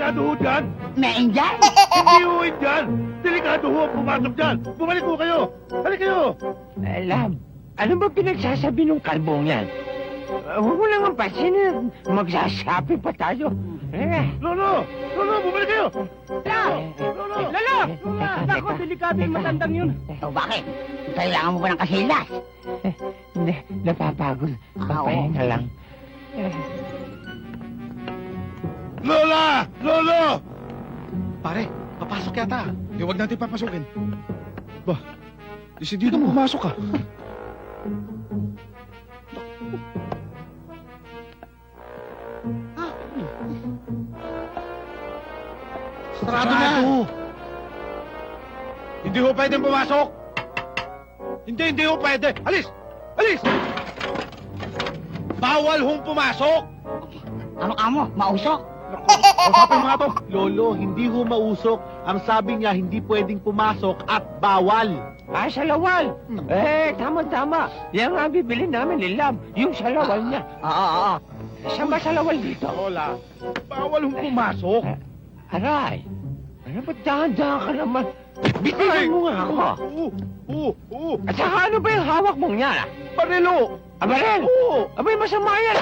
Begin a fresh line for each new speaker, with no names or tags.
delikado ho dyan.
Nainjan?
Hindi ho dyan. Delikado ho ang pumasok dyan. Bumalik ho kayo. Halik kayo.
Alam, ano ba pinagsasabi ng kalbong yan? Huwag mo naman pansinin. Magsasabi pa tayo.
Lolo! Lolo, bumalik kayo.
Lolo!
Lolo!
Naku, delikado yung matandang yun.
O bakit? Kailangan mo ba ng kasilas?
Hindi, napapagod. Papahinga lang.
Lola! Lolo!
Pare, papasok yata. Huwag natin papasukin. Ba, desidido mo pumasok ka. Sarado na. Hindi ho pwedeng pumasok. Hindi ho pwede. Alis! Alis! Bawal hong pumasok!
Ano ka mo? Mausok?
Usapin mga to.
Lolo, hindi ho mausok. Ang sabi niya, hindi pwedeng pumasok at bawal.
Sa lawal. Tama-tama. Yan nga ang bibili namin, Lilam. Yung sa lawal niya.
Oo.
Saan ba sa lawal dito?
Lola, bawal hong pumasok.
Aray. Ano ba dahan-dahan ka naman? Bitirin mo nga ako.
Oo.
At saka ano ba yung hawak mong yan?
Barelo.
Abarel!
Oo.
Abay, masama yan.